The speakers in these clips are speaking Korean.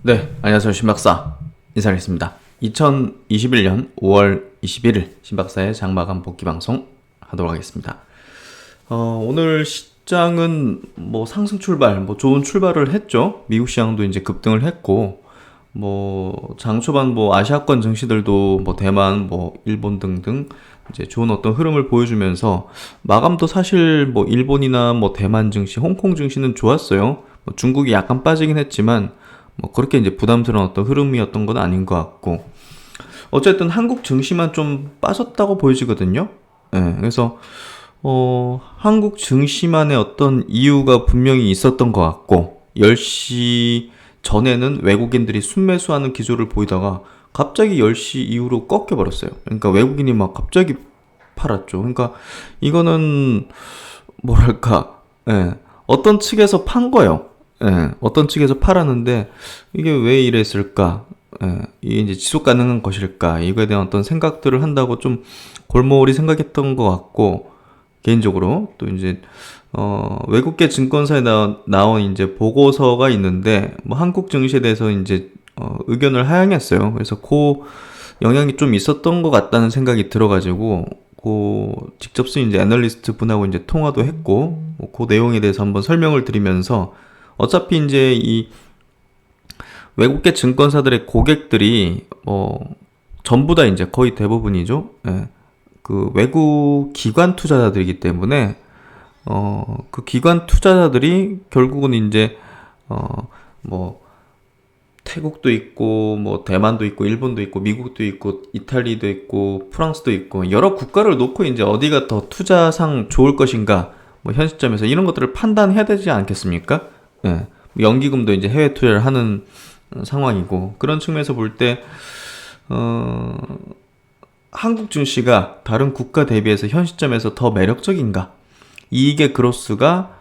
네, 안녕하세요. 신박사 인사드리겠습니다. 2021년 5월 21일 신박사의 장마감 복귀 방송 하도록 하겠습니다. 오늘 시장은 뭐 상승 출발, 뭐 좋은 출발을 했죠. 미국 시장도 이제 급등을 했고, 뭐 장 초반 뭐 아시아권 증시들도 뭐 대만, 뭐 일본 등등 이제 좋은 어떤 흐름을 보여주면서 마감도 사실 뭐 일본이나 뭐 대만 증시, 홍콩 증시는 좋았어요. 뭐 중국이 약간 빠지긴 했지만 뭐 그렇게 이제 부담스러운 어떤 흐름이었던 건 아닌 것 같고, 어쨌든 한국 증시만 좀 빠졌다고 보여지거든요. 예, 그래서 한국 증시만의 어떤 이유가 분명히 있었던 것 같고, 10시 전에는 외국인들이 순매수하는 기조를 보이다가 갑자기 10시 이후로 꺾여버렸어요. 그러니까 외국인이 막 갑자기 팔았죠. 그러니까 이거는 뭐랄까, 예, 어떤 측에서 판 거예요. 예, 어떤 측에서 팔았는데 이게 왜 이랬을까? 예, 이게 이제 지속 가능한 것일까? 이거에 대한 어떤 생각들을 한다고 좀 골몰이 생각했던 것 같고, 개인적으로 또 이제 외국계 증권사에 나온 이제 보고서가 있는데 뭐 한국 증시에 대해서 이제 의견을 하향했어요. 그래서 그 영향이 좀 있었던 것 같다는 생각이 들어가지고 그 직접 쓴 이제 애널리스트 분하고 이제 통화도 했고, 그 내용에 대해서 한번 설명을 드리면서, 어차피 이제 이 외국계 증권사들의 고객들이 전부 다 이제 거의 대부분이죠. 예. 그 외국 기관 투자자들이기 때문에 그 기관 투자자들이 결국은 이제 뭐 태국도 있고 뭐 대만도 있고 일본도 있고 미국도 있고 이탈리아도 있고 프랑스도 있고 여러 국가를 놓고 이제 어디가 더 투자상 좋을 것인가, 뭐 현 시점에서 이런 것들을 판단해야 되지 않겠습니까? 예. 연기금도 이제 해외 투자를 하는 상황이고, 그런 측면에서 볼 때 한국 증시가 다른 국가 대비해서 현 시점에서 더 매력적인가, 이익의 그로스가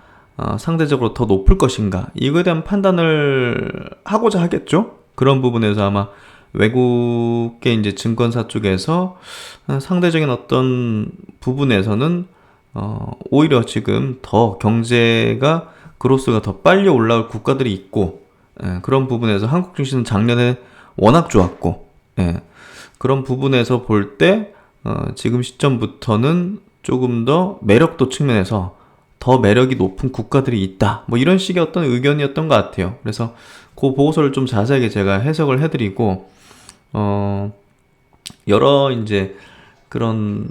상대적으로 더 높을 것인가, 이거에 대한 판단을 하고자 하겠죠. 그런 부분에서 아마 외국의 이제 증권사 쪽에서 상대적인 어떤 부분에서는 오히려 지금 더 경제가 그로스가 더 빨리 올라올 국가들이 있고, 그런 부분에서 한국 증시는 작년에 워낙 좋았고, 그런 부분에서 볼 때 지금 시점부터는 조금 더 매력도 측면에서 더 매력이 높은 국가들이 있다, 뭐 이런 식의 어떤 의견이었던 것 같아요. 그래서 그 보고서를 좀 자세하게 제가 해석을 해드리고, 여러 이제 그런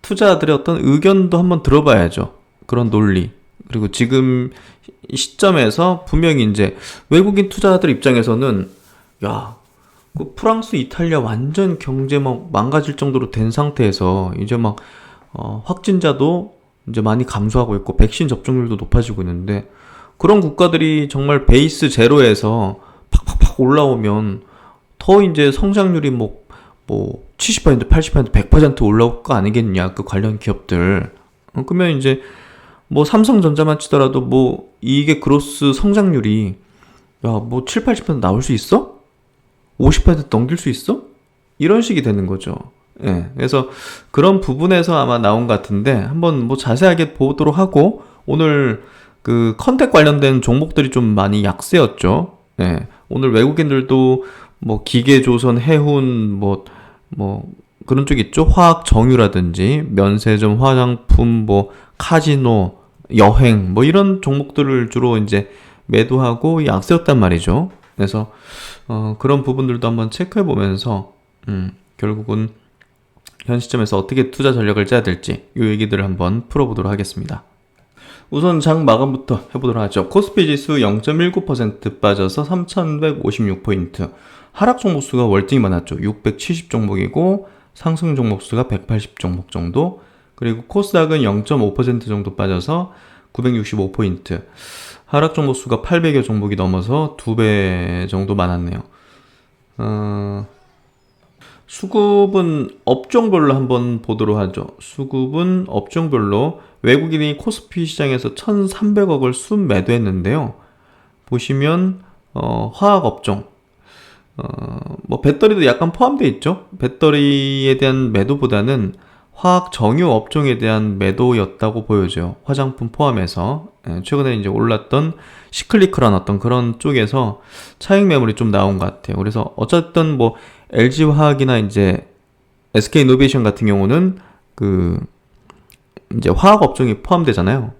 투자들의 어떤 의견도 한번 들어봐야죠. 그런 논리. 그리고 지금 시점에서 분명히 이제 외국인 투자자들 입장에서는, 야, 그 프랑스, 이탈리아 완전 경제 막 망가질 정도로 된 상태에서 이제 막 확진자도 이제 많이 감소하고 있고 백신 접종률도 높아지고 있는데, 그런 국가들이 정말 베이스 제로에서 팍팍팍 올라오면 더 이제 성장률이 뭐 70%, 80%, 100% 올라올 거 아니겠냐, 그 관련 기업들. 그러면 이제 뭐 삼성전자만 치더라도 뭐 이게 그로스 성장률이 뭐 7, 80% 나올 수 있어? 50% 넘길 수 있어? 이런 식이 되는 거죠. 예. 그래서 그런 부분에서 아마 나온 것 같은데, 한번 뭐 자세하게 보도록 하고, 오늘 그 컨택 관련된 종목들이 좀 많이 약세였죠. 예. 오늘 외국인들도 뭐 기계조선, 해운, 뭐 그런 쪽 있죠. 화학 정유라든지 면세점, 화장품, 뭐 카지노, 여행, 뭐 이런 종목들을 주로 이제 매도하고 약세였단 말이죠. 그래서 그런 부분들도 한번 체크해 보면서 결국은 현 시점에서 어떻게 투자 전략을 짜야 될지 이 얘기들을 한번 풀어보도록 하겠습니다. 우선 장 마감부터 해보도록 하죠. 코스피 지수 0.19% 빠져서 3156포인트. 하락 종목 수가 월등히 많았죠. 670 종목이고 상승 종목 수가 180 종목 정도. 그리고 코스닥은 0.5% 정도 빠져서 965포인트. 하락 종목 수가 800여 종목이 넘어서 2배 정도 많았네요. 수급은 업종별로 한번 보도록 하죠. 수급은 업종별로 외국인이 코스피 시장에서 1,300억을 순매도했는데요. 보시면 화학 업종, 뭐 배터리도 약간 포함되어 있죠. 배터리에 대한 매도보다는 화학 정유 업종에 대한 매도였다고 보여져요. 화장품 포함해서. 최근에 이제 올랐던 시클리크란 어떤 그런 쪽에서 차익 매물이 좀 나온 것 같아요. 그래서 어쨌든 뭐 LG 화학이나 이제 SK 이노베이션 같은 경우는 그 이제 화학 업종이 포함되잖아요.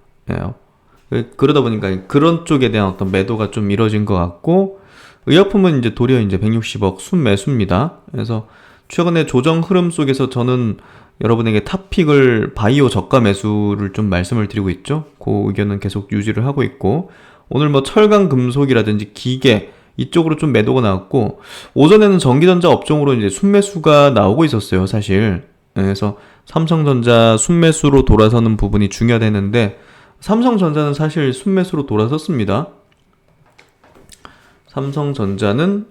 그러다 보니까 그런 쪽에 대한 어떤 매도가 좀 이뤄진 것 같고, 의약품은 이제 도리어 이제 160억 순매수입니다. 그래서 최근에 조정 흐름 속에서 저는 여러분에게 탑픽을 바이오 저가 매수를 좀 말씀을 드리고 있죠. 그 의견은 계속 유지를 하고 있고, 오늘 뭐 철강 금속이라든지 기계 이쪽으로 좀 매도가 나왔고, 오전에는 전기전자 업종으로 이제 순매수가 나오고 있었어요, 사실. 그래서 삼성전자 순매수로 돌아서는 부분이 중요하다는데, 삼성전자는 사실 순매수로 돌아섰습니다. 삼성전자는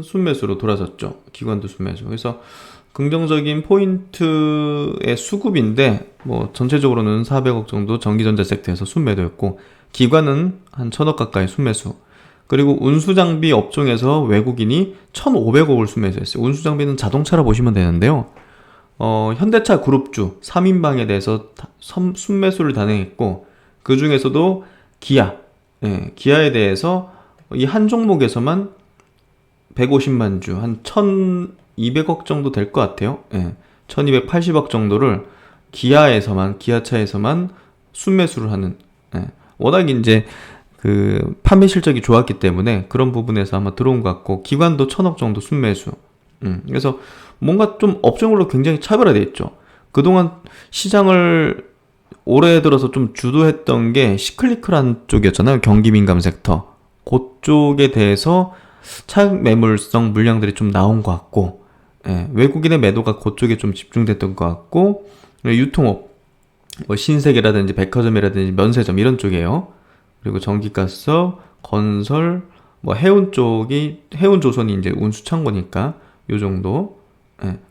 순매수로 돌아섰죠. 기관도 순매수. 그래서 긍정적인 포인트의 수급인데, 뭐 전체적으로는 400억 정도 전기전자 섹터에서 순매도였고, 기관은 한 1000억 가까이 순매수. 그리고 운수장비 업종에서 외국인이 1,500억을 순매수했어요. 운수장비는 자동차라 보시면 되는데요. 현대차 그룹주 3인방에 대해서 순매수를 단행했고, 그 중에서도 기아에 대해서 이 한 종목에서만 150만 주, 한 1,200억 정도 될 것 같아요. 1,280억 정도를 기아차에서만 순매수를 하는, 워낙 이제 그 판매 실적이 좋았기 때문에 그런 부분에서 아마 들어온 것 같고, 기관도 1,000억 정도 순매수. 그래서 뭔가 좀 업종으로 굉장히 차별화되어 있죠. 그동안 시장을 올해 들어서 좀 주도했던 게 시클리크란 쪽이었잖아요. 경기 민감 섹터. 그쪽에 대해서 차익 매물성 물량들이 좀 나온 것 같고, 외국인의 매도가 그쪽에 좀 집중됐던 것 같고, 유통업, 뭐 신세계라든지 백화점이라든지 면세점 이런 쪽이에요. 그리고 전기가스, 건설, 뭐 해운조선이 이제 운수창고니까 요 정도.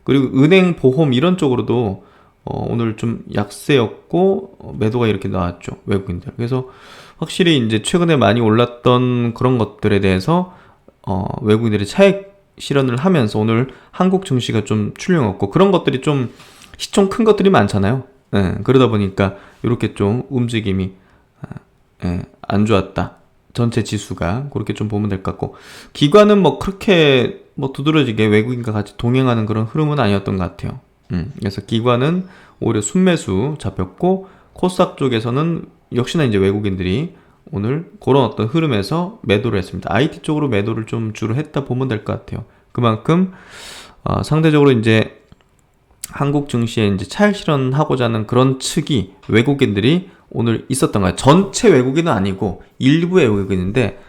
그리고 은행, 보험 이런 쪽으로도 오늘 좀 약세였고, 매도가 이렇게 나왔죠, 외국인들. 그래서 확실히 이제 최근에 많이 올랐던 그런 것들에 대해서 외국인들이 차익 실현을 하면서 오늘 한국 증시가 좀 출렁였고, 그런 것들이 좀 시총 큰 것들이 많잖아요. 그러다 보니까 이렇게 좀 움직임이 안 좋았다. 전체 지수가 그렇게 좀 보면 될 것 같고, 기관은 뭐 그렇게 뭐 두드러지게 외국인과 같이 동행하는 그런 흐름은 아니었던 것 같아요. 그래서 기관은 오히려 순매수 잡혔고, 코스닥 쪽에서는 역시나 이제 외국인들이 오늘 그런 어떤 흐름에서 매도를 했습니다. IT 쪽으로 매도를 좀 주로 했다 보면 될 것 같아요. 그만큼 상대적으로 이제 한국 증시에 이제 차익 실현하고자 하는 그런 측이 외국인들이 오늘 있었던 거예요. 전체 외국인은 아니고 일부의 외국인인데,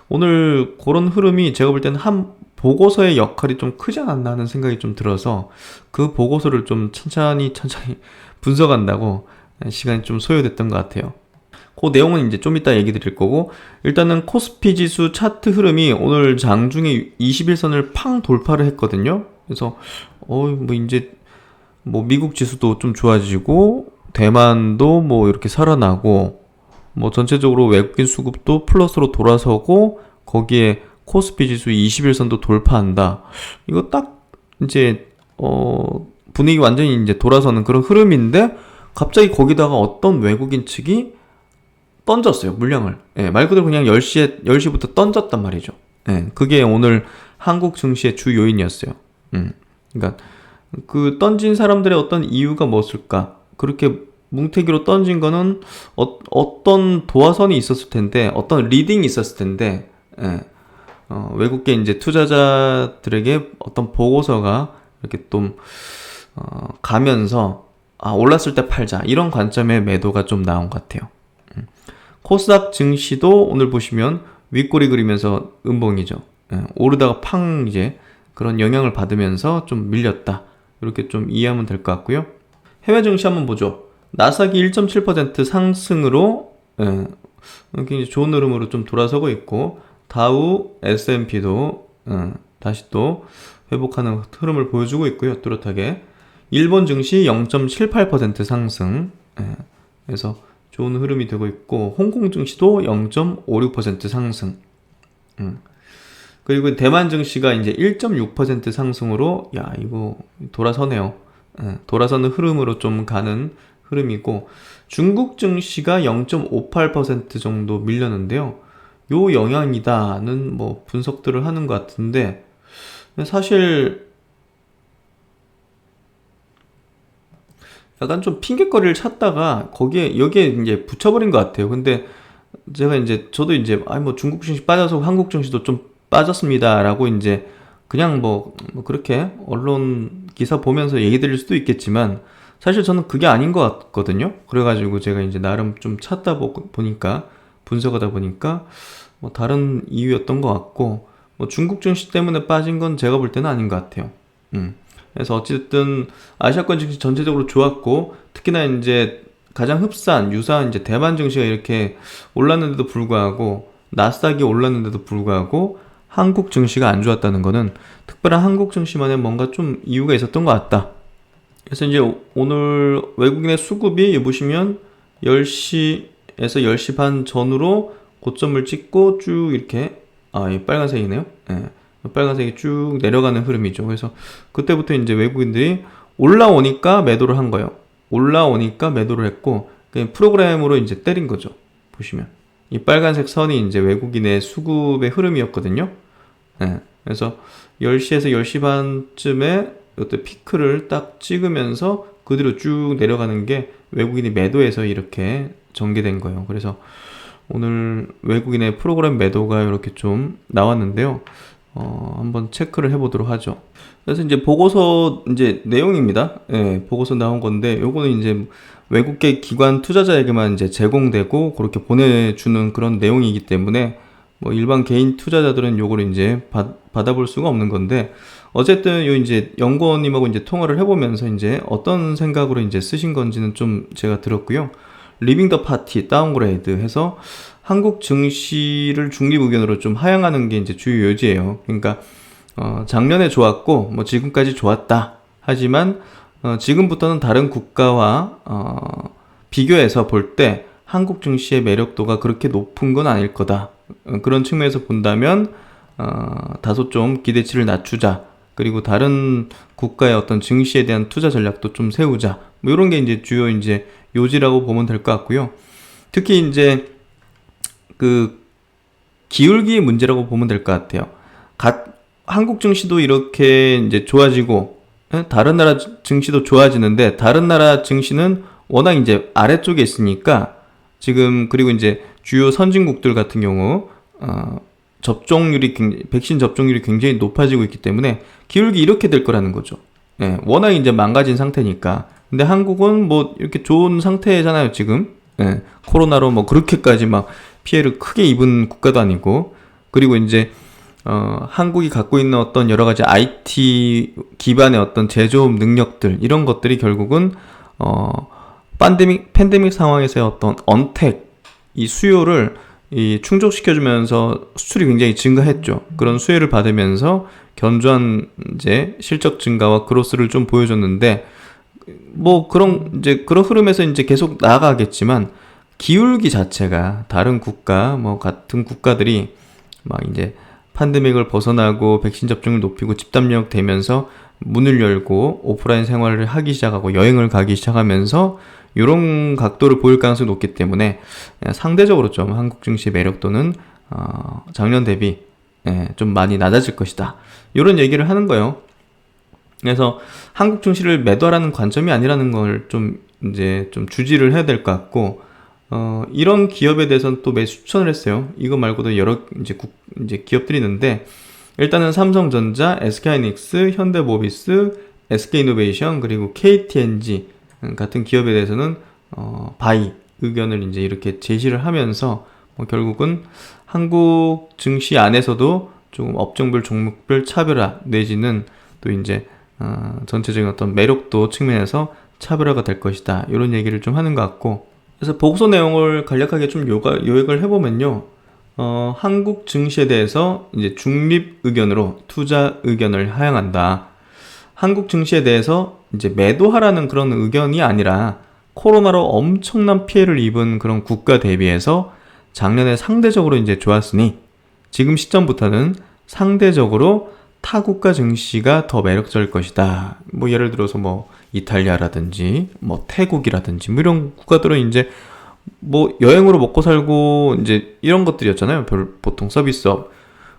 오늘 그런 흐름이 제가 볼 때는 한 보고서의 역할이 좀 크지 않았나 하는 생각이 좀 들어서, 그 보고서를 좀 천천히 분석한다고 시간이 좀 소요됐던 것 같아요. 그 내용은 이제 좀 이따 얘기 드릴 거고, 일단은 코스피 지수 차트 흐름이 오늘 장중에 21선을 팡 돌파를 했거든요. 그래서 뭐 이제 뭐 미국 지수도 좀 좋아지고, 대만도 뭐 이렇게 살아나고, 뭐 전체적으로 외국인 수급도 플러스로 돌아서고, 거기에 코스피 지수 21선도 돌파한다. 이거 딱 이제 분위기 완전히 이제 돌아서는 그런 흐름인데, 갑자기 거기다가 어떤 외국인 측이 던졌어요, 물량을. 말 그대로 그냥 10시부터 던졌단 말이죠. 그게 오늘 한국 증시의 주 요인이었어요. 그러니까 그 던진 사람들의 어떤 이유가 무엇일까? 그렇게 뭉태기로 던진 거는 어떤 도화선이 있었을 텐데, 어떤 리딩이 있었을 텐데, 외국계 이제 투자자들에게 어떤 보고서가 이렇게 좀 가면서 올랐을 때 팔자, 이런 관점의 매도가 좀 나온 것 같아요. 코스닥 증시도 오늘 보시면 윗꼬리 그리면서 음봉이죠. 오르다가 팡 이제 그런 영향을 받으면서 좀 밀렸다. 이렇게 좀 이해하면 될 것 같고요. 해외 증시 한번 보죠. 나스닥이 1.7% 상승으로 굉장히 좋은 흐름으로 좀 돌아서고 있고, 다우, S&P도 다시 또 회복하는 흐름을 보여주고 있고요. 뚜렷하게. 일본 증시 0.78% 상승. 그래서 좋은 흐름이 되고 있고, 홍콩 증시도 0.56% 상승. 그리고 대만 증시가 이제 1.6% 상승으로, 야, 이거 돌아서네요. 돌아서는 흐름으로 좀 가는 흐름이고, 중국 증시가 0.58% 정도 밀렸는데요. 요 영향이다는 뭐 분석들을 하는 것 같은데, 사실 약간 좀 핑계거리를 찾다가 여기에 이제 붙여버린 것 같아요. 근데 제가 이제 저도 이제 뭐 중국 증시 빠져서 한국 증시도 좀 빠졌습니다라고 이제 그냥 뭐 그렇게 언론 기사 보면서 얘기 드릴 수도 있겠지만, 사실 저는 그게 아닌 것 같거든요. 그래가지고 제가 이제 나름 좀 찾다 보니까, 분석하다 보니까 뭐 다른 이유였던 것 같고, 뭐 중국 증시 때문에 빠진 건 제가 볼 때는 아닌 것 같아요. 그래서 어쨌든 아시아권 증시 전체적으로 좋았고, 특히나 이제 가장 유사한 이제 대만 증시가 이렇게 올랐는데도 불구하고, 나스닥이 올랐는데도 불구하고 한국 증시가 안 좋았다는 거는 특별한 한국 증시만의 뭔가 좀 이유가 있었던 것 같다. 그래서 이제 오늘 외국인의 수급이 보시면 10시에서 10시 반 전후로 고점을 찍고 쭉 이렇게, 이 빨간색이네요. 빨간색이 쭉 내려가는 흐름이죠. 그래서 그때부터 이제 외국인들이 올라오니까 매도를 한 거예요. 올라오니까 매도를 했고, 그냥 프로그램으로 이제 때린 거죠. 보시면 이 빨간색 선이 이제 외국인의 수급의 흐름이었거든요. 그래서 10시에서 10시 반쯤에 이때 피크를 딱 찍으면서 그대로 쭉 내려가는 게 외국인이 매도해서 이렇게 전개된 거예요. 그래서 오늘 외국인의 프로그램 매도가 이렇게 좀 나왔는데요. 한번 체크를 해보도록 하죠. 그래서 이제 보고서 이제 내용입니다. 보고서 나온 건데, 요거는 이제 외국계 기관 투자자에게만 이제 제공되고 그렇게 보내주는 그런 내용이기 때문에 뭐 일반 개인 투자자들은 요거를 이제 받아볼 수가 없는 건데, 어쨌든 요 이제 연구원님하고 이제 통화를 해보면서 이제 어떤 생각으로 이제 쓰신 건지는 좀 제가 들었고요. 리빙 더 파티 다운그레이드 해서 한국 증시를 중립 의견으로 좀 하향하는 게 이제 주요 요지예요. 그러니까 작년에 좋았고 뭐 지금까지 좋았다. 하지만 지금부터는 다른 국가와 비교해서 볼 때 한국 증시의 매력도가 그렇게 높은 건 아닐 거다. 그런 측면에서 본다면 다소 좀 기대치를 낮추자. 그리고 다른 국가의 어떤 증시에 대한 투자 전략도 좀 세우자. 뭐 이런 게 이제 주요 이제 요지라고 보면 될 것 같고요. 특히 이제 그 기울기의 문제라고 보면 될 것 같아요. 한국 증시도 이렇게 이제 좋아지고 다른 나라 증시도 좋아지는데, 다른 나라 증시는 워낙 이제 아래쪽에 있으니까 지금, 그리고 이제 주요 선진국들 같은 경우 백신 접종률이 굉장히 높아지고 있기 때문에 기울기 이렇게 될 거라는 거죠. 워낙 이제 망가진 상태니까. 근데 한국은 뭐 이렇게 좋은 상태잖아요, 지금. 코로나로 뭐 그렇게까지 막 피해를 크게 입은 국가도 아니고. 그리고 이제 한국이 갖고 있는 어떤 여러 가지 IT 기반의 어떤 제조업 능력들, 이런 것들이 결국은 팬데믹 상황에서의 어떤 언택, 이 수요를 충족시켜주면서 수출이 굉장히 증가했죠. 그런 수혜를 받으면서 견조한 이제 실적 증가와 그로스를 좀 보여줬는데, 뭐 그런 흐름에서 이제 계속 나아가겠지만, 기울기 자체가 다른 국가, 뭐 같은 국가들이 막 이제 팬데믹을 벗어나고 백신 접종을 높이고 집단력 되면서 문을 열고 오프라인 생활을 하기 시작하고 여행을 가기 시작하면서 이런 각도를 보일 가능성이 높기 때문에 상대적으로 좀 한국 증시의 매력도는 작년 대비 좀 많이 낮아질 것이다. 이런 얘기를 하는 거예요. 그래서 한국 증시를 매도하라는 관점이 아니라는 걸 좀 이제 좀 주지를 해야 될 것 같고, 이런 기업에 대해서는 또 매수 추천을 했어요. 이거 말고도 여러 이제 기업들이 있는데, 일단은 삼성전자, SK하이닉스, 현대모비스, SK이노베이션, 그리고 KTNG 같은 기업에 대해서는 바이 의견을 이제 이렇게 제시를 하면서 결국은 한국 증시 안에서도 조금 업종별 종목별 차별화 내지는 또 이제 전체적인 어떤 매력도 측면에서 차별화가 될 것이다. 이런 얘기를 좀 하는 것 같고, 그래서 보고서 내용을 간략하게 좀 요약을 해보면요. 한국 증시에 대해서 이제 중립 의견으로 투자 의견을 하향한다. 한국 증시에 대해서 이제 매도하라는 그런 의견이 아니라, 코로나로 엄청난 피해를 입은 그런 국가 대비해서 작년에 상대적으로 이제 좋았으니 지금 시점부터는 상대적으로 타 국가 증시가 더 매력적일 것이다. 뭐 예를 들어서 뭐 이탈리아라든지 뭐 태국이라든지 뭐 이런 국가들은 이제 뭐 여행으로 먹고 살고 이제 이런 것들이었잖아요. 보통 서비스업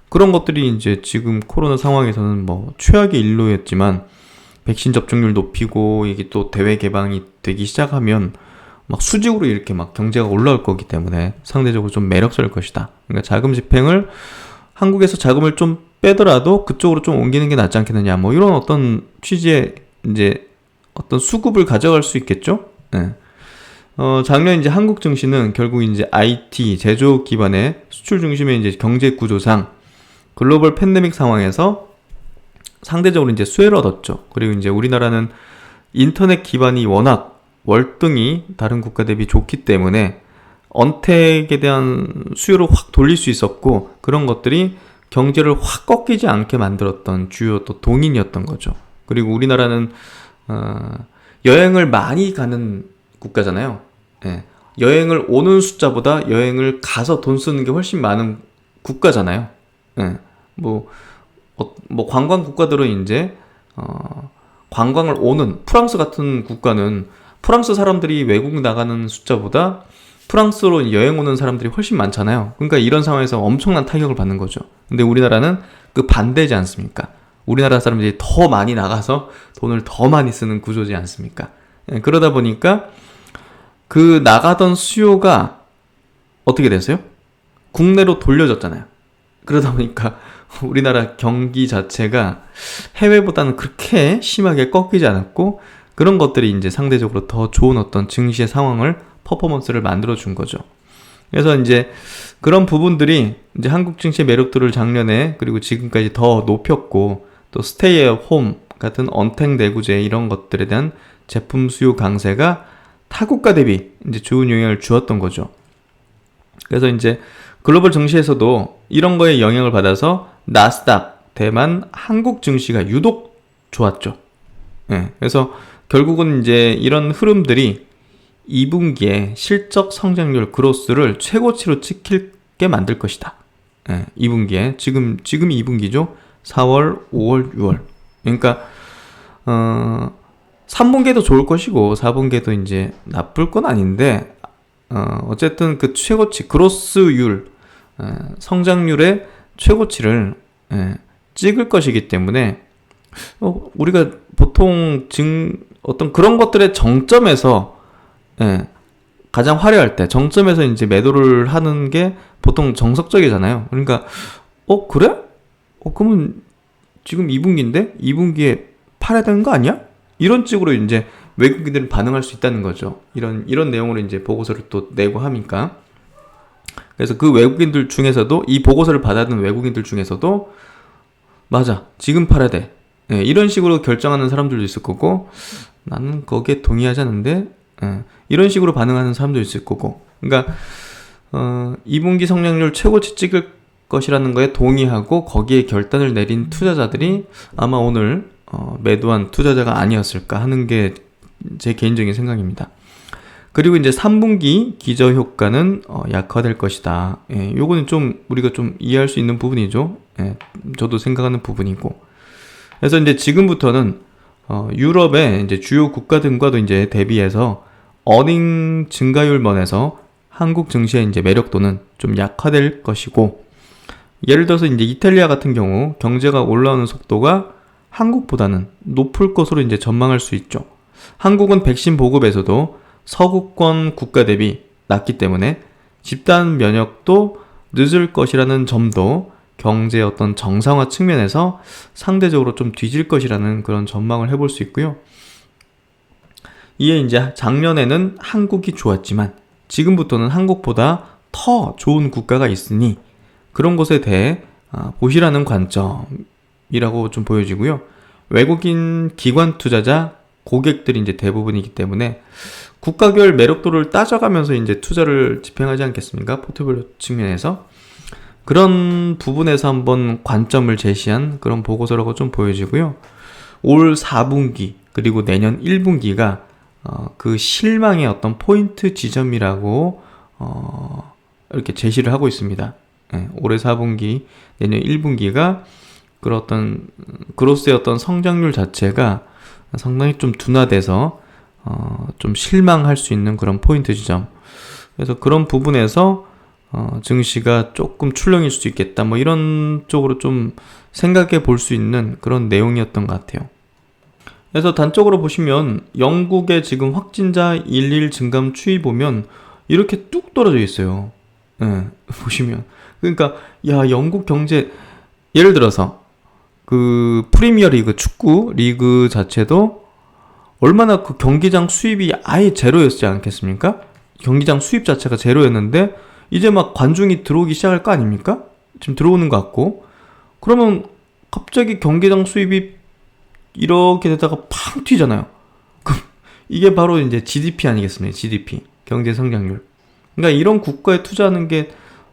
그런 것들이 이제 지금 코로나 상황에서는 뭐 최악의 일로였지만 백신 접종률 높이고 이게 또 대외 개방이 되기 시작하면 막 수직으로 이렇게 막 경제가 올라올 거기 때문에 상대적으로 좀 매력적일 것이다. 그러니까 자금 집행을 한국에서 자금을 좀 빼더라도 그쪽으로 좀 옮기는 게 낫지 않겠느냐. 뭐 이런 어떤 취지의 이제 어떤 수급을 가져갈 수 있겠죠. 네. 작년 이제 한국 증시는 결국 이제 IT 제조업 기반의 수출 중심의 이제 경제 구조상 글로벌 팬데믹 상황에서 상대적으로 이제 수혜를 얻었죠. 그리고 이제 우리나라는 인터넷 기반이 워낙 월등히 다른 국가 대비 좋기 때문에 언택에 대한 수요를 확 돌릴 수 있었고 그런 것들이 경제를 확 꺾이지 않게 만들었던 주요 또 동인이었던 거죠. 그리고 우리나라는 여행을 많이 가는 국가잖아요. 예. 여행을 오는 숫자보다 여행을 가서 돈 쓰는 게 훨씬 많은 국가잖아요. 예. 뭐 관광 국가들은 이제 관광을 오는 프랑스 같은 국가는 프랑스 사람들이 외국 나가는 숫자보다 프랑스로 여행 오는 사람들이 훨씬 많잖아요. 그러니까 이런 상황에서 엄청난 타격을 받는 거죠. 근데 우리나라는 그 반대지 않습니까? 우리나라 사람들이 더 많이 나가서 돈을 더 많이 쓰는 구조지 않습니까? 그러다 보니까 그 나가던 수요가 어떻게 됐어요? 국내로 돌려졌잖아요. 그러다 보니까 우리나라 경기 자체가 해외보다는 그렇게 심하게 꺾이지 않았고 그런 것들이 이제 상대적으로 더 좋은 어떤 증시의 상황을 퍼포먼스를 만들어준 거죠. 그래서 이제 그런 부분들이 이제 한국 증시의 매력도를 작년에 그리고 지금까지 더 높였고 또 스테이 앳 홈 같은 언택 내구재 이런 것들에 대한 제품 수요 강세가 타국가 대비 이제 좋은 영향을 주었던 거죠. 그래서 이제 글로벌 증시에서도 이런 거에 영향을 받아서 나스닥, 대만, 한국 증시가 유독 좋았죠. 예, 그래서 결국은 이제 이런 흐름들이 2분기에 실적 성장률 그로스를 최고치로 찍힐게 만들 것이다. 예, 2분기에 지금 2분기죠. 4월, 5월, 6월. 그러니까 3분기에도 좋을 것이고 4분기에도 이제 나쁠 건 아닌데 어쨌든 그 최고치 그로스율 성장률의 최고치를 찍을 것이기 때문에 우리가 보통 어떤 그런 것들의 정점에서 가장 화려할 때 정점에서 이제 매도를 하는 게 보통 정석적이잖아요. 그러니까 그래? 그러면 지금 2분기인데 2분기에 팔아야 되는 거 아니야? 이런 식으로 이제 외국인들은 반응할 수 있다는 거죠. 이런 내용으로 이제 보고서를 또 내고 하니까. 그래서 그 외국인들 중에서도 이 보고서를 받아든 외국인들 중에서도 맞아 지금 팔아야 돼 이런 식으로 결정하는 사람들도 있을 거고 나는 거기에 동의하지 않는데 이런 식으로 반응하는 사람도 있을 거고 그러니까 2분기 성장률 최고치 찍을 것이라는 거에 동의하고 거기에 결단을 내린 투자자들이 아마 오늘 매도한 투자자가 아니었을까 하는 게 제 개인적인 생각입니다. 그리고 이제 3분기 기저효과는 약화될 것이다. 요거는 좀 우리가 좀 이해할 수 있는 부분이죠. 저도 생각하는 부분이고. 그래서 이제 지금부터는 유럽의 이제 주요 국가 등과도 이제 대비해서 어닝 증가율 면에서 한국 증시의 이제 매력도는 좀 약화될 것이고, 예를 들어서 이제 이탈리아 같은 경우 경제가 올라오는 속도가 한국보다는 높을 것으로 이제 전망할 수 있죠. 한국은 백신 보급에서도 서구권 국가 대비 낮기 때문에 집단 면역도 늦을 것이라는 점도 경제의 어떤 정상화 측면에서 상대적으로 좀 뒤질 것이라는 그런 전망을 해볼 수 있고요. 이에 이제 작년에는 한국이 좋았지만 지금부터는 한국보다 더 좋은 국가가 있으니 그런 것에 대해 보시라는 관점이라고 좀 보여지고요. 외국인 기관 투자자 고객들이 이제 대부분이기 때문에 국가별 매력도를 따져가면서 이제 투자를 집행하지 않겠습니까? 포트폴리오 측면에서. 그런 부분에서 한번 관점을 제시한 그런 보고서라고 좀 보여지고요. 올 4분기 그리고 내년 1분기가 그 실망의 어떤 포인트 지점이라고 이렇게 제시를 하고 있습니다. 예, 올해 4분기, 내년 1분기가 그런 어떤 그로스의 어떤 성장률 자체가 상당히 좀 둔화돼서 좀 실망할 수 있는 그런 포인트 지점. 그래서 그런 부분에서 증시가 조금 출렁일 수 있겠다. 뭐 이런 쪽으로 좀 생각해 볼 수 있는 그런 내용이었던 것 같아요. 그래서 단적으로 보시면 영국의 지금 확진자 일일 증감 추이 보면 이렇게 뚝 떨어져 있어요. 예, 보시면. 그러니까 야, 영국 경제 예를 들어서 그 프리미어 리그 축구 리그 자체도 얼마나 그 경기장 수입이 아예 제로였지 않겠습니까? 경기장 수입 자체가 제로였는데 이제 막 관중이 들어오기 시작할 거 아닙니까? 지금 들어오는 것 같고 그러면 갑자기 경기장 수입이 이렇게 되다가 팡 튀잖아요. 이게 바로 이제 GDP 아니겠습니까? GDP 경제 성장률. 그러니까 이런 국가에 투자하는 게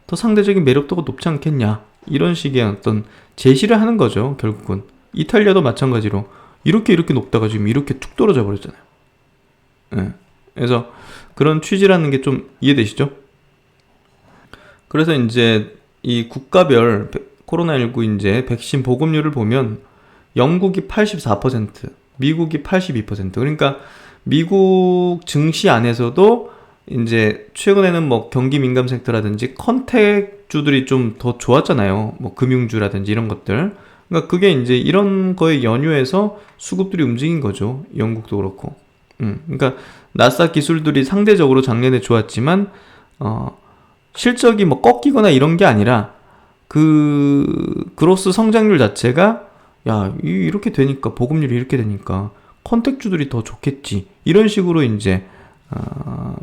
더 상대적인 매력도가 높지 않겠냐 이런 식의 어떤 제시를 하는 거죠. 결국은 이탈리아도 마찬가지로 이렇게 높다가 지금 이렇게 툭 떨어져 버렸잖아요. 네. 그래서 그런 취지라는 게 좀 이해되시죠? 그래서 이제 이 국가별 코로나19 이제 백신 보급률을 보면 영국이 84%, 미국이 82%. 그러니까 미국 증시 안에서도 이제 최근에는 뭐 경기 민감 섹터라든지 컨택주들이 좀 더 좋았잖아요. 뭐 금융주라든지 이런 것들. 그러니까 그게 이제 이런 거에 연유해서 수급들이 움직인 거죠. 영국도 그렇고. 그러니까 나스닥 기술들이 상대적으로 작년에 좋았지만 실적이 뭐 꺾이거나 이런 게 아니라 그 그로스 성장률 자체가 야, 이렇게 되니까 보급률이 이렇게 되니까 컨택주들이 더 좋겠지. 이런 식으로 이제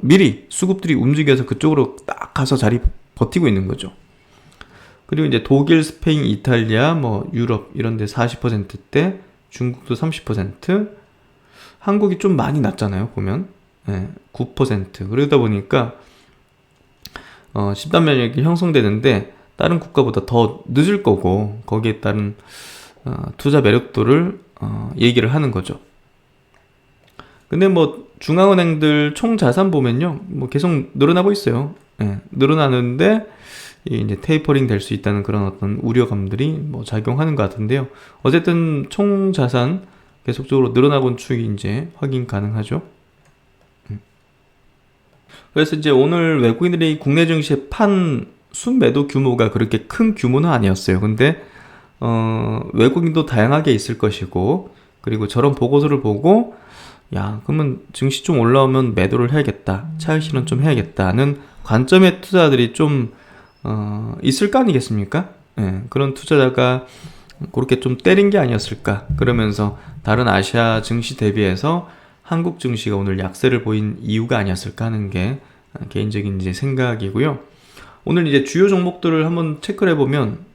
미리 수급들이 움직여서 그쪽으로 딱 가서 자리 버티고 있는 거죠. 그리고 이제 독일, 스페인, 이탈리아, 뭐 유럽 이런 데 40%대, 중국도 30%, 한국이 좀 많이 낮잖아요, 보면. 네, 9%. 그러다 보니까 집단 면역이 형성되는데 다른 국가보다 더 늦을 거고 거기에 따른 투자 매력도를 얘기를 하는 거죠. 근데 뭐 중앙은행들 총 자산 보면요, 뭐 계속 늘어나고 있어요. 예, 늘어나는데 이제 테이퍼링 될 수 있다는 그런 어떤 우려감들이 뭐 작용하는 것 같은데요. 어쨌든 총 자산 계속적으로 늘어나고 있는 추이 이제 확인 가능하죠. 그래서 이제 오늘 외국인들이 국내 증시에 판 순매도 규모가 그렇게 큰 규모는 아니었어요. 근데 외국인도 다양하게 있을 것이고 그리고 저런 보고서를 보고 야, 그러면 증시 좀 올라오면 매도를 해야겠다. 차익 실현 좀 해야겠다는 관점의 투자들이 좀 있을 거 아니겠습니까? 예, 그런 투자자가 그렇게 좀 때린 게 아니었을까. 그러면서 다른 아시아 증시 대비해서 한국 증시가 오늘 약세를 보인 이유가 아니었을까 하는 게 개인적인 이제 생각이고요. 오늘 이제 주요 종목들을 한번 체크를 해보면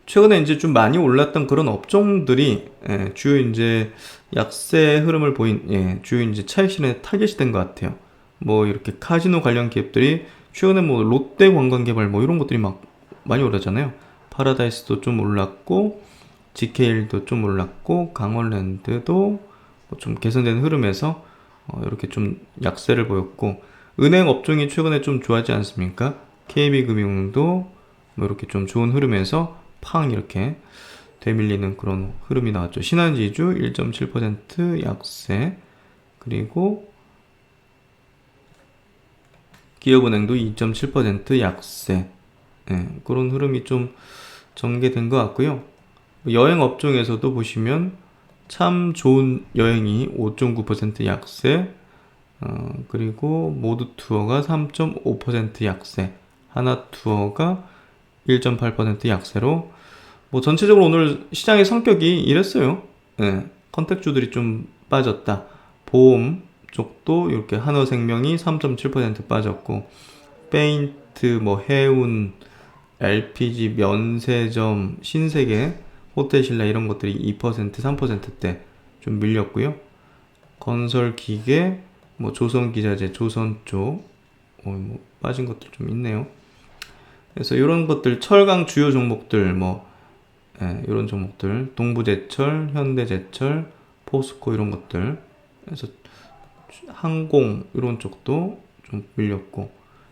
최근에 이제 좀 많이 올랐던 그런 업종들이 주요 이제 약세 흐름을 보인 주요 이제 차익 실현에 타겟이 된 것 같아요. 뭐 이렇게 카지노 관련 기업들이 최근에 뭐 롯데 관광개발 뭐 이런 것들이 막 많이 올랐잖아요. 파라다이스도 좀 올랐고 GKL도 좀 올랐고 강원랜드도 좀 개선된 흐름에서 이렇게 좀 약세를 보였고 은행 업종이 최근에 좀 좋아하지 않습니까? KB금융도 뭐 이렇게 좀 좋은 흐름에서 팡 이렇게 되밀리는 그런 흐름이 나왔죠. 신한지주 1.7% 약세, 그리고 기업은행도 2.7% 약세. 그런 흐름이 좀 전개된 것 같고요. 여행 업종에서도 보시면 참 좋은 여행이 5.9% 약세, 그리고 모두 투어가 3.5% 약세, 하나 투어가 1.8% 약세로 뭐 전체적으로 오늘 시장의 성격이 이랬어요. 컨택주들이 좀 빠졌다. 보험 쪽도 이렇게 한화생명이 3.7% 빠졌고 페인트, 뭐 해운, LPG, 면세점, 신세계, 호텔신라 이런 것들이 2%, 3%대 좀 밀렸고요. 건설기계, 뭐 조선기자재, 조선 쪽 뭐 빠진 것들 좀 있네요. 그래서 이런 것들 철강 주요 종목들 뭐 이런 종목들 동부제철, 현대제철, 포스코 이런 것들 그래서 항공 이런 쪽도 좀 밀렸고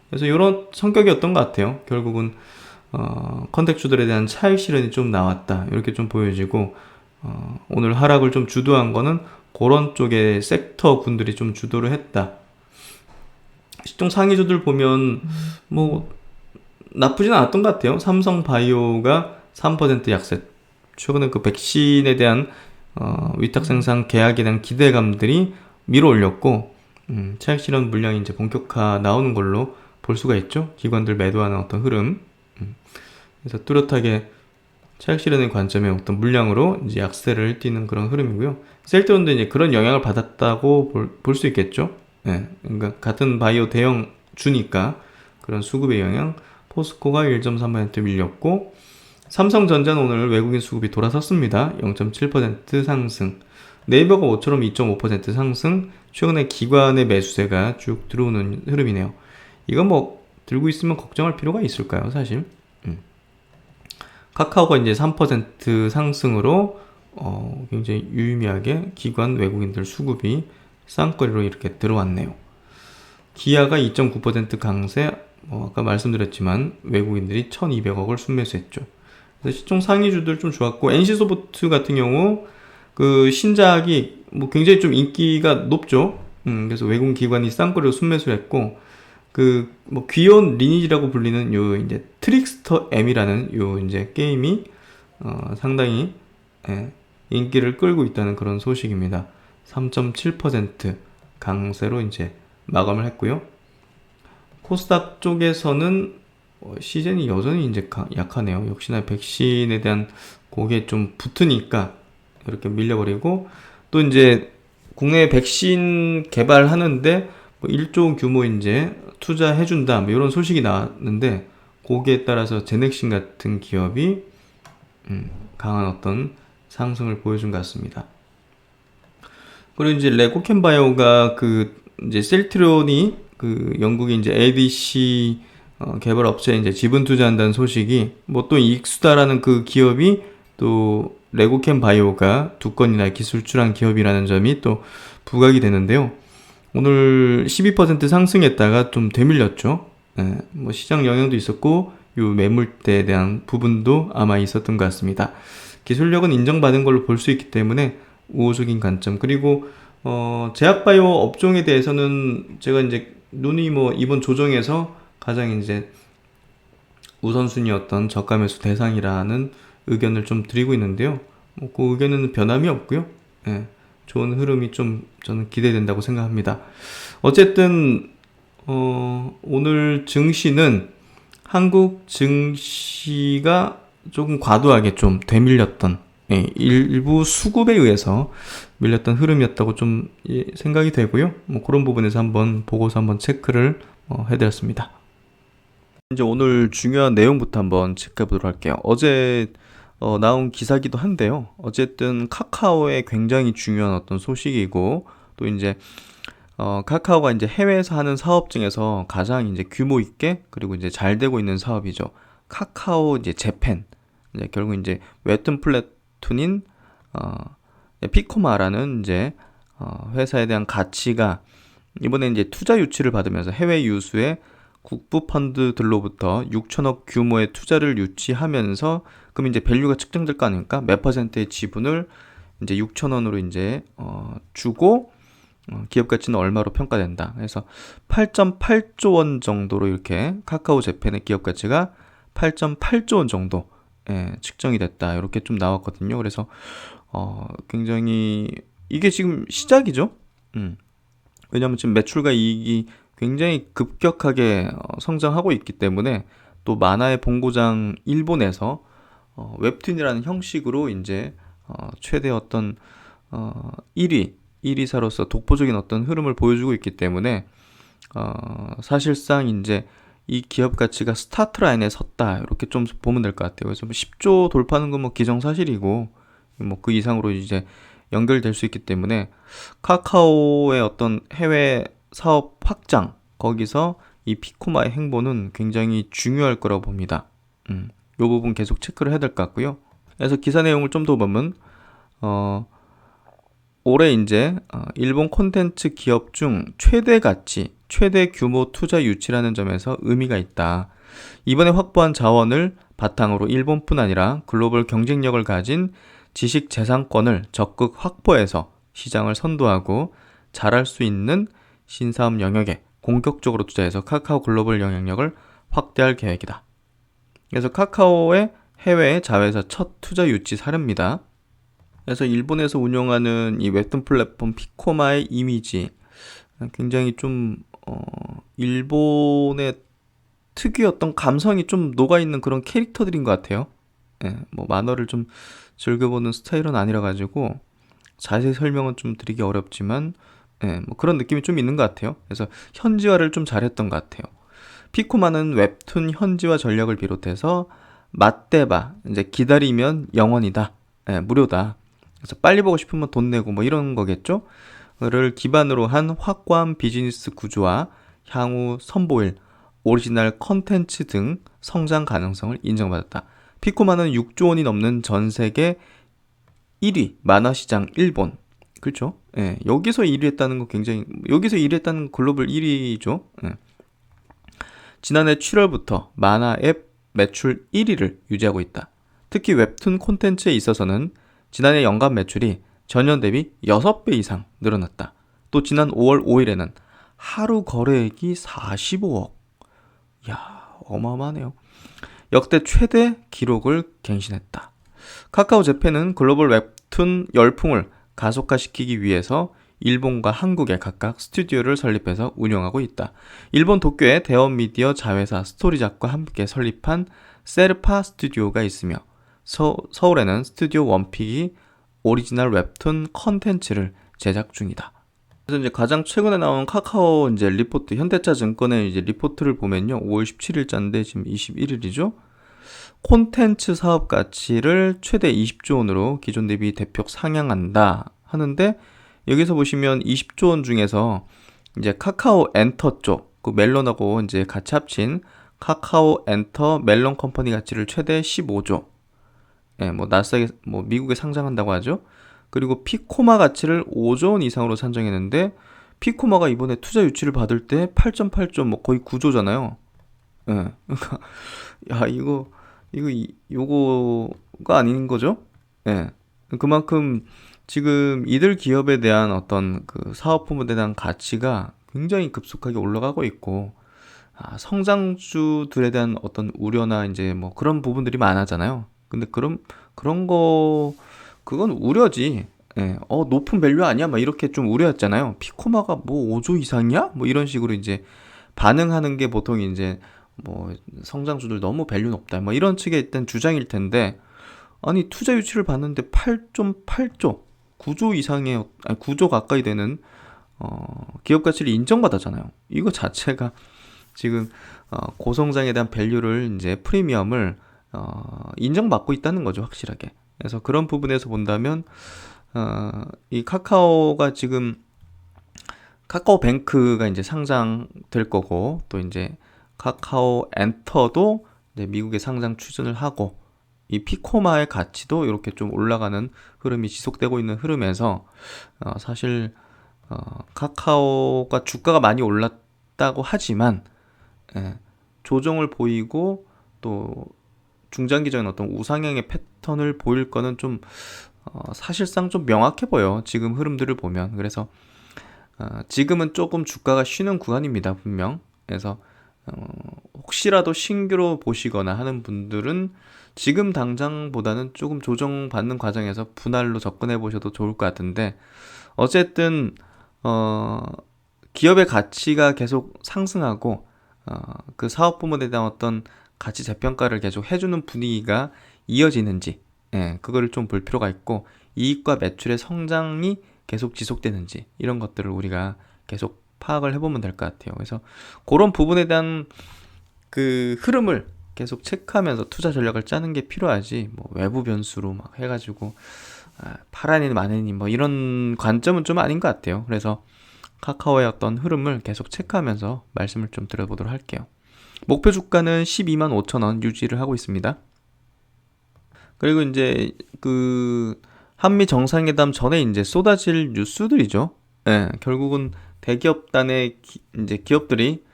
그래서 이런 성격이었던 것 같아요. 결국은 컨택주들에 대한 차익 실현이 좀 나왔다. 이렇게 좀 보여지고, 오늘 하락을 좀 주도한 거는 그런 쪽의 섹터 군들이 좀 주도를 했다. 시총 상위주들 보면 뭐 나쁘진 않았던 것 같아요. 삼성바이오가 3% 약세. 최근에 그 백신에 대한 위탁 생산 계약에 대한 기대감들이 밀어올렸고, 차익 실현 물량이 이제 본격화 나오는 걸로 볼 수가 있죠. 기관들 매도하는 어떤 흐름. 그래서 뚜렷하게 차익 실현의 관점의 어떤 물량으로 이제 약세를 띠는 그런 흐름이고요. 셀트론도 이제 그런 영향을 받았다고 볼 수 있겠죠. 네, 그러니까 같은 바이오 대형 주니까 그런 수급의 영향. 포스코가 1.3% 밀렸고, 삼성전자는 오늘 외국인 수급이 돌아섰습니다. 0.7% 상승. 네이버가 5처럼 2.5% 상승. 최근에 기관의 매수세가 쭉 들어오는 흐름이네요. 이건 뭐 들고 있으면 걱정할 필요가 있을까요, 사실? 카카오가 이제 3% 상승으로 굉장히 유의미하게 기관 외국인들 수급이 쌍거리로 이렇게 들어왔네요. 기아가 2.9% 강세. 아까 말씀드렸지만 외국인들이 1200억을 순매수했죠. 그래서 시총 상위주들 좀 좋았고, NC소프트 같은 경우 그 신작이 뭐 굉장히 좀 인기가 높죠. 그래서 외국 기관이 쌍거리로 순매수했고, 그 뭐 귀여운 리니지라고 불리는 요 이제 트릭스터 M이라는 요 이제 게임이 상당히 인기를 끌고 있다는 그런 소식입니다. 3.7% 강세로 이제 마감을 했고요. 코스닥 쪽에서는 시즌이 여전히 이제 약하네요. 역시나 백신에 대한 고게 좀 붙으니까 이렇게 밀려버리고, 또 이제 국내 백신 개발하는데 뭐 1조 규모 이제 투자해준다, 뭐 이런 소식이 나왔는데, 거기에 따라서 제넥신 같은 기업이 강한 어떤 상승을 보여준 것 같습니다. 그리고 이제 레고캔바이오가 그 이제 셀트론이 그 영국의 이제 ADC 개발 업체에 이제 지분 투자한다는 소식이 뭐 또 익수다라는 그 기업이 또 레고캔바이오가 두 건이나 기술 출한 기업이라는 점이 또 부각이 되는데요. 오늘 12% 상승했다가 좀 되밀렸죠. 뭐 시장 영향도 있었고, 요 매물대에 대한 부분도 아마 있었던 것 같습니다. 기술력은 인정받은 걸로 볼 수 있기 때문에 우호적인 관점. 그리고 제약바이오 업종에 대해서는 제가 이제 눈이 뭐 이번 조정에서 가장 이제 우선순위였던 저가 매수 대상이라는 의견을 좀 드리고 있는데요. 뭐 그 의견은 변함이 없고요. 좋은 흐름이 좀 저는 기대된다고 생각합니다. 어쨌든 오늘 증시는 한국 증시가 조금 과도하게 좀 되밀렸던, 일부 수급에 의해서 밀렸던 흐름이었다고 좀 생각이 되고요. 뭐 그런 부분에서 한번 보고서 한번 체크를 해드렸습니다. 이제 오늘 중요한 내용부터 한번 체크해 보도록 할게요. 어제 나온 기사기도 한데요. 어쨌든 카카오의 굉장히 중요한 어떤 소식이고, 또 이제 카카오가 이제 해외에서 하는 사업 중에서 가장 이제 규모 있게 그리고 이제 잘 되고 있는 사업이죠. 카카오 이제 재팬. 이제 결국 이제 웹툰 플랫툰인 피코마라는 이제 회사에 대한 가치가 이번에 이제 투자 유치를 받으면서 해외 유수의 국부 펀드들로부터 6천억 규모의 투자를 유치하면서, 그럼 이제 밸류가 측정될 거 아닙니까? 몇 퍼센트의 지분을 이제 6천원으로 이제 주고 기업 가치는 얼마로 평가된다. 그래서 8.8조 원 정도로 이렇게 카카오 재팬의 기업 가치가 8.8조 원 정도 측정이 됐다. 이렇게 좀 나왔거든요. 그래서 굉장히 이게 지금 시작이죠. 왜냐하면 지금 매출과 이익이 굉장히 급격하게 성장하고 있기 때문에, 또 만화의 본고장 일본에서 웹툰이라는 형식으로 이제 최대 어떤 1위사로서 독보적인 어떤 흐름을 보여주고 있기 때문에 사실상 이제 이 기업 가치가 스타트 라인에 섰다, 이렇게 좀 보면 될 것 같아요. 그래서 10조 돌파하는 건 뭐 기정사실이고, 뭐 그 이상으로 이제 연결될 수 있기 때문에 카카오의 어떤 해외 사업 확장, 거기서 이 피코마의 행보는 굉장히 중요할 거라고 봅니다. 이 부분 계속 체크를 해야 될 것 같고요. 그래서 기사 내용을 좀 더 보면 올해 이제 일본 콘텐츠 기업 중 최대 가치, 최대 규모 투자 유치라는 점에서 의미가 있다. 이번에 확보한 자원을 바탕으로 일본뿐 아니라 글로벌 경쟁력을 가진 지식 재산권을 적극 확보해서 시장을 선도하고 잘할 수 있는 신사업 영역에 공격적으로 투자해서 카카오 글로벌 영향력을 확대할 계획이다. 그래서 카카오의 해외 자회사 첫 투자 유치 사례입니다. 그래서 일본에서 운영하는 이 웹툰 플랫폼 피코마의 이미지 굉장히 좀 일본의 특유의 어떤 감성이 좀 녹아있는 그런 캐릭터들인 것 같아요. 예, 뭐 만화를 좀 즐겨보는 스타일은 아니라 가지고 자세히 설명은 좀 드리기 어렵지만 예, 뭐 그런 느낌이 좀 있는 것 같아요. 그래서 현지화를 좀 잘했던 것 같아요. 피코마는 웹툰 현지화 전략을 비롯해서 맞대바 이제 기다리면 영원이다, 예, 무료다. 그래서 빨리 보고 싶으면 돈 내고 뭐 이런 거겠죠. 를 기반으로 한 확고한 비즈니스 구조와 향후 선보일 오리지널 컨텐츠 등 성장 가능성을 인정받았다. 피코마는 6조 원이 넘는 전 세계 1위 만화 시장 일본. 그렇죠? 예, 여기서 1위 했다는 거 굉장히 여기서 1위 했다는 건 글로벌 1위죠. 예. 지난해 7월부터 만화 앱 매출 1위를 유지하고 있다. 특히 웹툰 콘텐츠에 있어서는 지난해 연간 매출이 전년 대비 6배 이상 늘어났다. 또 지난 5월 5일에는 하루 거래액이 45억. 이야, 어마어마하네요. 역대 최대 기록을 갱신했다. 카카오 재팬은 글로벌 웹툰 열풍을 가속화시키기 위해서 일본과 한국에 각각 스튜디오를 설립해서 운영하고 있다. 일본 도쿄의 대형 미디어 자회사 스토리잡과 함께 설립한 세르파 스튜디오가 있으며 서울에는 스튜디오 원픽이 오리지널 웹툰 컨텐츠를 제작 중이다. 그래서 이제 가장 최근에 나온 카카오 이제 리포트, 현대차증권의 이제 리포트를 보면요, 5월 17일자인데 지금 21일이죠. 콘텐츠 사업 가치를 최대 20조 원으로 기존 대비 대폭 상향한다 하는데, 여기서 보시면 20조 원 중에서 이제 카카오 엔터 쪽, 그 멜론하고 이제 같이 합친 카카오 엔터 멜론 컴퍼니 가치를 최대 15조. 예, 뭐 나스닥에 뭐 미국에 상장한다고 하죠. 그리고 피코마 가치를 5조 원 이상으로 산정했는데, 피코마가 이번에 투자 유치를 받을 때 8.8조, 뭐 거의 9조잖아요. 예. 그러니까 야, 요거가 아닌 거죠? 예. 그만큼 지금 이들 기업에 대한 어떤 그 사업 부분에 대한 가치가 굉장히 급속하게 올라가고 있고, 성장주들에 대한 어떤 우려나 이제 뭐 그런 부분들이 많아잖아요. 근데 그런 거, 그건 우려지. 예. 높은 밸류 아니야? 막 이렇게 좀 우려했잖아요. 피코마가 뭐 5조 이상이야? 뭐 이런 식으로 이제 반응하는 게 보통 이제 뭐 성장주들 너무 밸류 높다, 뭐 이런 측의 일단 주장일 텐데, 아니 투자 유치를 받는데 8.8조, 9조 이상의, 아니 9조 가까이 되는 기업 가치를 인정받았잖아요. 이거 자체가 지금 고성장에 대한 밸류를 이제 프리미엄을 인정받고 있다는 거죠, 확실하게. 그래서 그런 부분에서 본다면 이 카카오가 지금 카카오뱅크가 이제 상장될 거고, 또 이제 카카오 엔터도 이제 미국에 상장 추진을 하고, 이 피코마의 가치도 이렇게 좀 올라가는 흐름이 지속되고 있는 흐름에서 사실 카카오가 주가가 많이 올랐다고 하지만, 예, 조정을 보이고 또 중장기적인 어떤 우상향의 패턴을 보일 거는 좀 사실상 좀 명확해 보여, 지금 흐름들을 보면. 그래서 지금은 조금 주가가 쉬는 구간입니다, 분명. 그래서 혹시라도 신규로 보시거나 하는 분들은 지금 당장보다는 조금 조정받는 과정에서 분할로 접근해 보셔도 좋을 것 같은데, 어쨌든 기업의 가치가 계속 상승하고 그 사업 부문에 대한 어떤 가치 재평가를 계속 해주는 분위기가 이어지는지, 예, 그거를 좀 볼 필요가 있고, 이익과 매출의 성장이 계속 지속되는지, 이런 것들을 우리가 계속 파악을 해보면 될 것 같아요. 그래서 그런 부분에 대한 그 흐름을 계속 체크하면서 투자 전략을 짜는 게 필요하지, 뭐 외부 변수로 막 해가지고 파라니 마네니 뭐 이런 관점은 좀 아닌 것 같아요. 그래서 카카오의 어떤 흐름을 계속 체크하면서 말씀을 좀 드려보도록 할게요. 목표 주가는 12만 5천 원 유지를 하고 있습니다. 그리고 이제 그 한미 정상회담 전에 이제 쏟아질 뉴스들이죠. 예, 결국은 대기업단의 이제 기업들이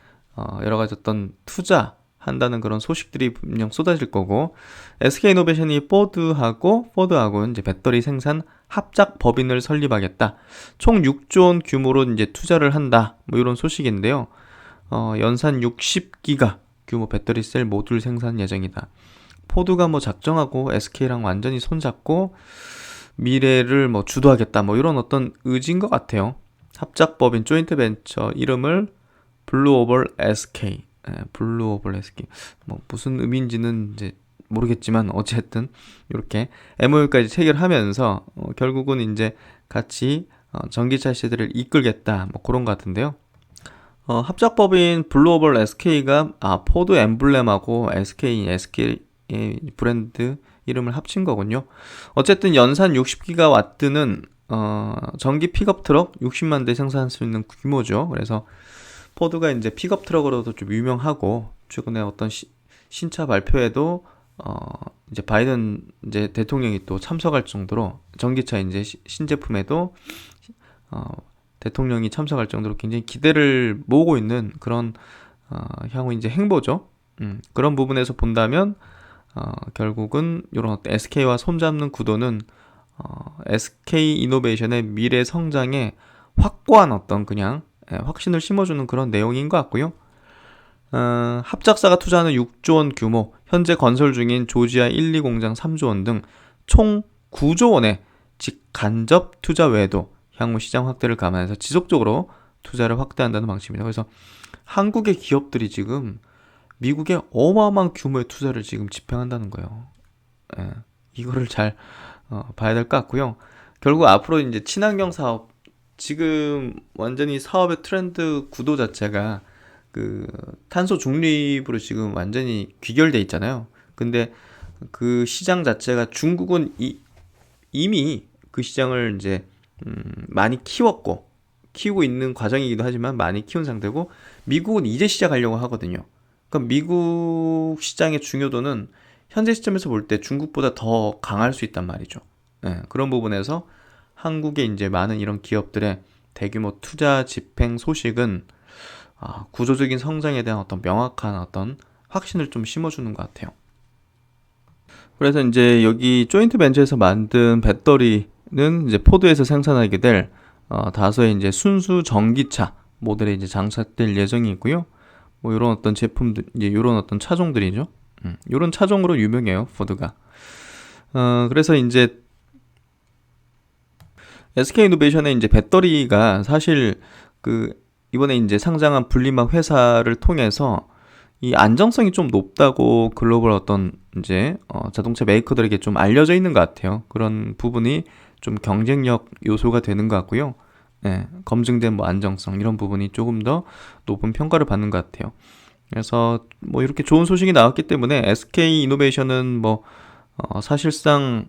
여러 가지 어떤 투자한다는 그런 소식들이 분명 쏟아질 거고, SK이노베이션이 포드하고 이제 배터리 생산 합작 법인을 설립하겠다. 총 6조 원 규모로 이제 투자를 한다. 뭐 이런 소식인데요. 연산 60기가 규모 배터리 셀 모듈 생산 예정이다. 포드가 뭐 작정하고 SK랑 완전히 손잡고 미래를 뭐 주도하겠다. 뭐 이런 어떤 의지인 것 같아요. 합작법인 조인트 벤처 이름을 블루오벌 SK, 블루오벌 SK. 뭐 무슨 의미인지는 이제 모르겠지만 어쨌든 이렇게 MOU까지 체결하면서 결국은 이제 같이 전기차 시대를 이끌겠다. 뭐 그런 것 같은데요. 합작법인 블루오벌 SK가 포드 엠블렘하고 SK의 브랜드 이름을 합친 거군요. 어쨌든 연산 60기가와트는 전기 픽업 트럭 60만 대 생산할 수 있는 규모죠. 그래서 포드가 이제 픽업 트럭으로도 좀 유명하고, 최근에 어떤 신차 발표에도 이제 바이든 이제 대통령이 또 참석할 정도로, 전기차 이제 신제품에도 대통령이 참석할 정도로 굉장히 기대를 모으고 있는 그런 향후 이제 행보죠. 그런 부분에서 본다면 결국은 이런 SK와 손잡는 구도는 SK 이노베이션의 미래 성장에 확고한 어떤 그냥 확신을 심어주는 그런 내용인 것 같고요. 합작사가 투자하는 6조 원 규모, 현재 건설 중인 조지아 1, 2공장 3조 원 등 총 9조 원의 직간접 투자 외에도 향후 시장 확대를 감안해서 지속적으로 투자를 확대한다는 방침입니다. 그래서 한국의 기업들이 지금 미국에 어마어마한 규모의 투자를 지금 집행한다는 거예요. 이거를 잘 봐야 될 것 같고요. 결국 앞으로 이제 친환경 사업, 지금 완전히 사업의 트렌드 구도 자체가 그 탄소 중립으로 지금 완전히 귀결돼 있잖아요. 근데 그 시장 자체가 중국은 이미 그 시장을 이제 많이 키우고 있는 과정이기도 하지만 많이 키운 상태고, 미국은 이제 시작하려고 하거든요. 그럼 미국 시장의 중요도는 현재 시점에서 볼 때 중국보다 더 강할 수 있단 말이죠. 그런 부분에서 한국의 이제 많은 이런 기업들의 대규모 투자 집행 소식은 구조적인 성장에 대한 어떤 명확한 어떤 확신을 좀 심어주는 것 같아요. 그래서 이제 여기 조인트 벤처에서 만든 배터리는 이제 포드에서 생산하게 될 다소의 이제 순수 전기차 모델에 이제 장착될 예정이고요. 뭐 이런 어떤 제품들, 이제 이런 어떤 차종들이죠. 이런 차종으로 유명해요, 포드가. 그래서 이제 SK이노베이션의 이제 배터리가 사실 그 이번에 이제 상장한 분리막 회사를 통해서 이 안정성이 좀 높다고 글로벌 어떤 이제 자동차 메이커들에게 좀 알려져 있는 것 같아요. 그런 부분이 좀 경쟁력 요소가 되는 것 같고요. 검증된 뭐 안정성 이런 부분이 조금 더 높은 평가를 받는 것 같아요. 그래서 뭐 이렇게 좋은 소식이 나왔기 때문에 SK 이노베이션은 뭐 사실상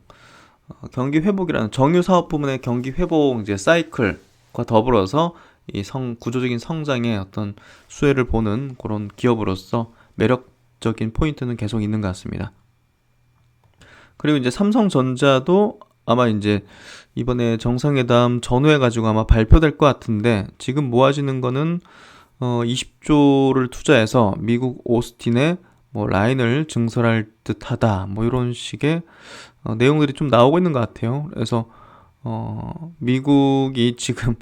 경기 회복이라는 정유 사업 부문의 경기 회복 이제 사이클과 더불어서 이 구조적인 성장의 어떤 수혜를 보는 그런 기업으로서 매력적인 포인트는 계속 있는 것 같습니다. 그리고 이제 삼성전자도 아마 이제 이번에 정상회담 전후해 가지고 아마 발표될 것 같은데, 지금 모아지는 거는 20조를 투자해서 미국 오스틴에 뭐 라인을 증설할 듯하다, 뭐 이런 식의 내용들이 좀 나오고 있는 것 같아요. 그래서 미국이 지금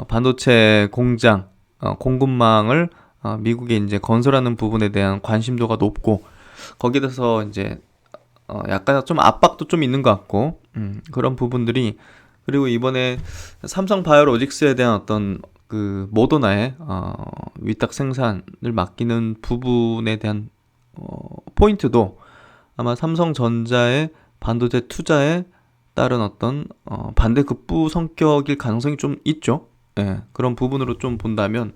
반도체 공장 공급망을 미국에 이제 건설하는 부분에 대한 관심도가 높고, 거기에 대해서 이제 약간 좀 압박도 좀 있는 것 같고, 그런 부분들이, 그리고 이번에 삼성 바이오로직스에 대한 어떤 그 모더나의 위탁 생산을 맡기는 부분에 대한 포인트도 아마 삼성전자의 반도체 투자에 따른 어떤 반대 급부 성격일 가능성이 좀 있죠. 그런 부분으로 좀 본다면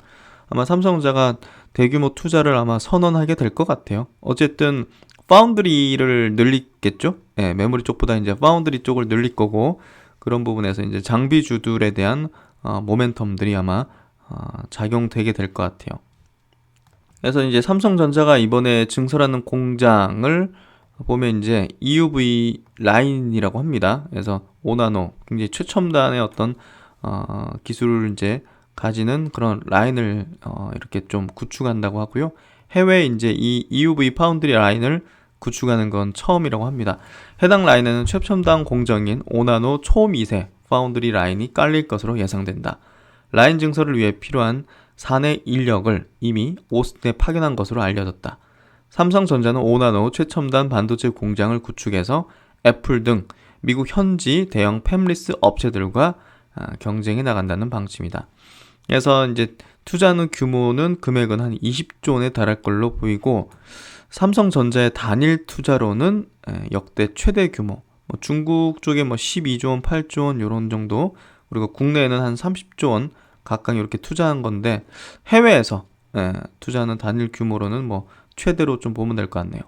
아마 삼성전자가 대규모 투자를 아마 선언하게 될 것 같아요. 어쨌든 파운드리를 늘리겠죠. 메모리 쪽보다 이제 파운드리 쪽을 늘릴 거고, 그런 부분에서 이제 장비주들에 대한 모멘텀들이 아마 작용되게 될 것 같아요. 그래서 이제 삼성전자가 이번에 증설하는 공장을 보면 이제 EUV 라인이라고 합니다. 그래서 5나노 굉장히 최첨단의 어떤 기술을 이제 가지는 그런 라인을 이렇게 좀 구축한다고 하고요. 해외에 이제 이 EUV 파운드리 라인을 구축하는 건 처음이라고 합니다. 해당 라인에는 최첨단 공정인 5나노 초미세 파운드리 라인이 깔릴 것으로 예상된다. 라인 증설을 위해 필요한 사내 인력을 이미 오스틴에 파견한 것으로 알려졌다. 삼성전자는 5나노 최첨단 반도체 공장을 구축해서 애플 등 미국 현지 대형 팹리스 업체들과 경쟁해 나간다는 방침이다. 그래서 이제 투자하는 규모는 금액은 한 20조 원에 달할 걸로 보이고, 삼성전자의 단일 투자로는 역대 최대 규모, 중국 쪽에 12조 원, 8조 원 이런 정도, 그리고 국내에는 한 30조 원 각각 이렇게 투자한 건데, 해외에서 투자하는 단일 규모로는 최대로 좀 보면 될 것 같네요.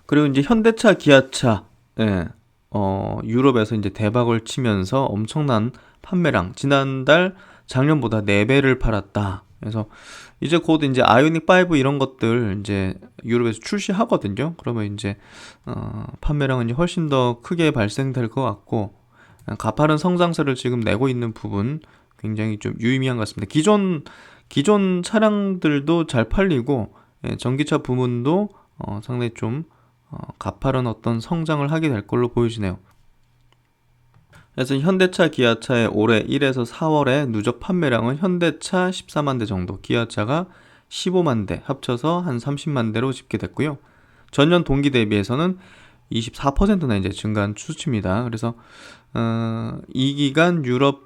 그리고 이제 현대차, 기아차, 유럽에서 이제 대박을 치면서 엄청난 판매량, 지난달 작년보다 4배를 팔았다. 그래서 이제 곧 이제 아이오닉 5 이런 것들 이제 유럽에서 출시하거든요. 그러면 이제 판매량은 이제 훨씬 더 크게 발생될 것 같고, 가파른 성장세를 지금 내고 있는 부분 굉장히 좀 유의미한 것 같습니다. 기존 차량들도 잘 팔리고, 전기차 부문도 상당히 좀 가파른 어떤 성장을 하게 될 걸로 보여지네요. 그래서 현대차, 기아차의 올해 1에서 4월에 누적 판매량은 현대차 14만 대 정도, 기아차가 15만 대, 합쳐서 한 30만 대로 집계됐고요. 전년 동기 대비해서는 24%나 이제 증가한 수치입니다. 그래서 이 기간 유럽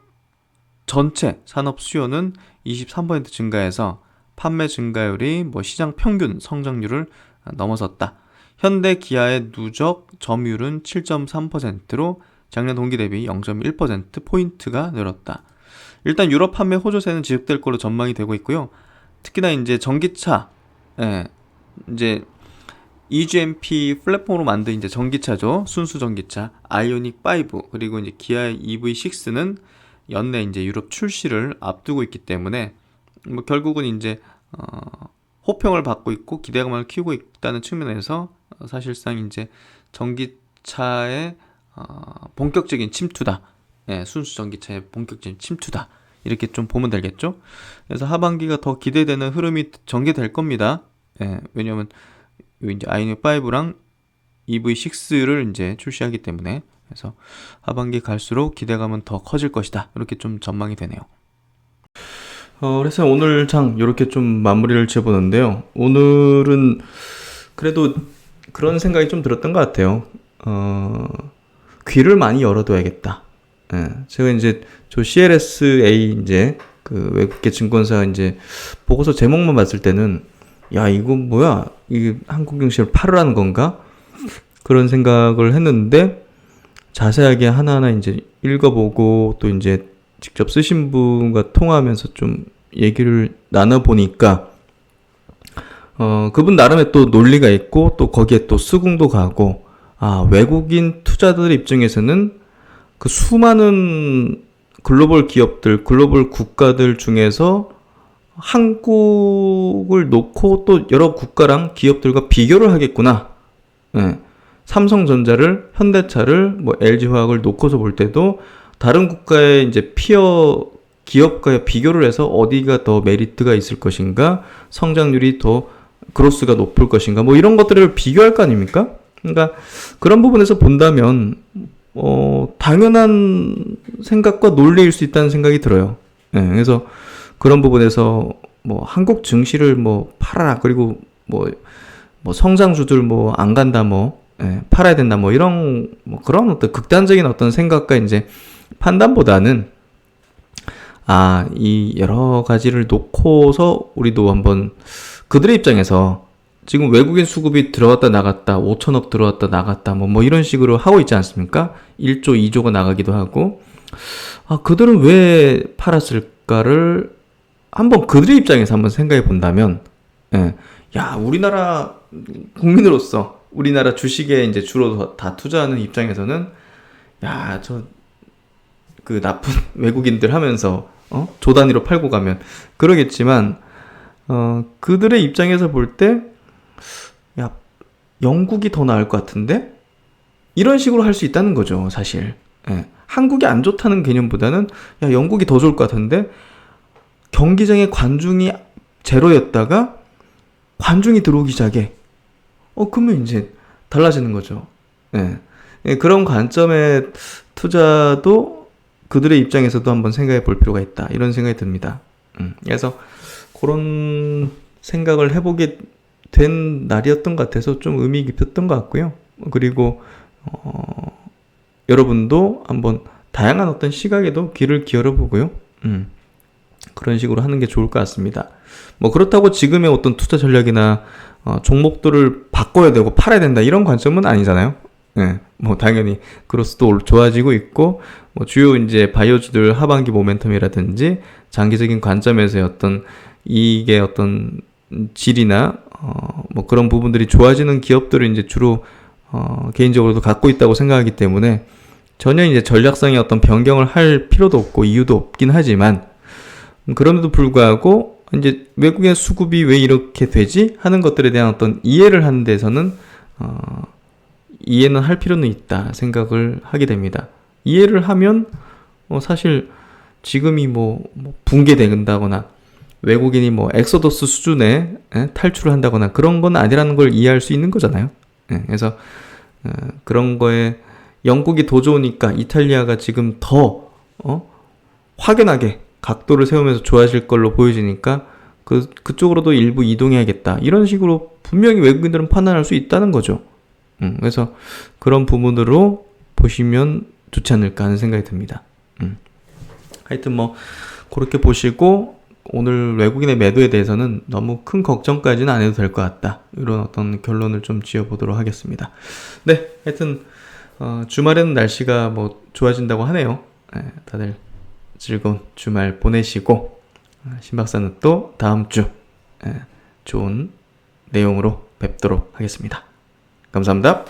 전체 산업 수요는 23% 증가해서 판매 증가율이 시장 평균 성장률을 넘어섰다. 현대 기아의 누적 점유율은 7.3%로 작년 동기 대비 0.1%포인트가 늘었다. 일단 유럽 판매 호조세는 지속될 걸로 전망이 되고 있고요. 특히나 이제 전기차, 이제 EGMP 플랫폼으로 만든 이제 전기차죠. 순수 전기차, 아이오닉 5, 그리고 이제 기아의 EV6는 연내 이제 유럽 출시를 앞두고 있기 때문에 결국은 이제 호평을 받고 있고 기대감을 키우고 있다는 측면에서 사실상 이제 전기차의 본격적인 침투다. 순수 전기차의 본격적인 침투다. 이렇게 좀 보면 되겠죠. 그래서 하반기가 더 기대되는 흐름이 전개될 겁니다. 왜냐하면 이제 아이오닉 5랑 EV6를 이제 출시하기 때문에, 그래서 하반기 갈수록 기대감은 더 커질 것이다. 이렇게 좀 전망이 되네요. 그래서 오늘 장 이렇게 좀 마무리를 지어보는데요. 오늘은 그래도 그런 생각이 좀 들었던 것 같아요. 귀를 많이 열어둬야겠다. 제가 이제 저 CLSA 이제 그 외국계 증권사 이제 보고서 제목만 봤을 때는 야 이거 뭐야, 이게 한국 증시를 팔으라는 건가? 그런 생각을 했는데 자세하게 하나하나 이제 읽어보고 또 이제 직접 쓰신 분과 통화하면서 좀 얘기를 나눠보니까 그분 나름의 또 논리가 있고 또 거기에 또 수긍도 가고, 외국인 투자들 입장에서는 그 수많은 글로벌 기업들, 글로벌 국가들 중에서 한국을 놓고 또 여러 국가랑 기업들과 비교를 하겠구나. 삼성전자를, 현대차를, LG화학을 놓고서 볼 때도 다른 국가의 이제 피어 기업과의 비교를 해서 어디가 더 메리트가 있을 것인가, 성장률이 더 그로스가 높을 것인가, 이런 것들을 비교할 거 아닙니까? 그러니까 그런 부분에서 본다면 당연한 생각과 논리일 수 있다는 생각이 들어요. 그래서 그런 부분에서 한국 증시를 팔아라, 그리고 성장주들 안 간다, 팔아야 된다, 이런 그런 어떤 극단적인 어떤 생각과 이제 판단보다는 이 여러 가지를 놓고서 우리도 한번 그들의 입장에서 지금 외국인 수급이 들어왔다 나갔다 5천억 들어왔다 나갔다 이런 식으로 하고 있지 않습니까? 1조 2조가 나가기도 하고, 그들은 왜 팔았을까를 한번 그들의 입장에서 한번 생각해 본다면, 우리나라 국민으로서 우리나라 주식에 이제 주로 다 투자하는 입장에서는 그 나쁜 외국인들 하면서 조 단위로 팔고 가면 그러겠지만, 그들의 입장에서 볼 때 영국이 더 나을 것 같은데? 이런 식으로 할 수 있다는 거죠, 사실. 예. 한국이 안 좋다는 개념보다는 야, 영국이 더 좋을 것 같은데 경기장에 관중이 제로였다가 관중이 들어오기 시작해. 그러면 이제 달라지는 거죠. 예. 예, 그런 관점의 투자도 그들의 입장에서도 한번 생각해 볼 필요가 있다. 이런 생각이 듭니다. 그래서 그런 생각을 해보게 된 날이었던 것 같아서 좀 의미 깊었던 것 같고요. 그리고 여러분도 한번 다양한 어떤 시각에도 귀를 기울여 보고요. 그런 식으로 하는 게 좋을 것 같습니다. 뭐 그렇다고 지금의 어떤 투자 전략이나 종목들을 바꿔야 되고 팔아야 된다 이런 관점은 아니잖아요. 예, 뭐 당연히 그로스도 좋아지고 있고 뭐 주요 이제 바이오주들 하반기 모멘텀이라든지 장기적인 관점에서의 어떤 이익의 어떤 질이나 뭐 그런 부분들이 좋아지는 기업들을 이제 주로 개인적으로도 갖고 있다고 생각하기 때문에 전혀 이제 전략상의 어떤 변경을 할 필요도 없고 이유도 없긴 하지만 그럼에도 불구하고 이제 외국의 수급이 왜 이렇게 되지 하는 것들에 대한 어떤 이해를 하는 데서는 이해는 할 필요는 있다 생각을 하게 됩니다. 이해를 하면 사실 지금이 뭐 붕괴된다거나 외국인이 뭐 엑소더스 수준의 탈출을 한다거나 그런 건 아니라는 걸 이해할 수 있는 거잖아요. 그래서 그런 거에 영국이 더 좋으니까 이탈리아가 지금 더 확연하게 각도를 세우면서 좋아질 걸로 보여지니까 그쪽으로도 일부 이동해야겠다. 이런 식으로 분명히 외국인들은 판단할 수 있다는 거죠. 그래서 그런 부분으로 보시면 좋지 않을까 하는 생각이 듭니다. 하여튼 뭐 그렇게 보시고 오늘 외국인의 매도에 대해서는 너무 큰 걱정까지는 안 해도 될 것 같다. 이런 어떤 결론을 좀 지어보도록 하겠습니다. 네, 하여튼 주말에는 날씨가 뭐 좋아진다고 하네요. 다들 즐거운 주말 보내시고 신박사는 또 다음 주 좋은 내용으로 뵙도록 하겠습니다. 감사합니다.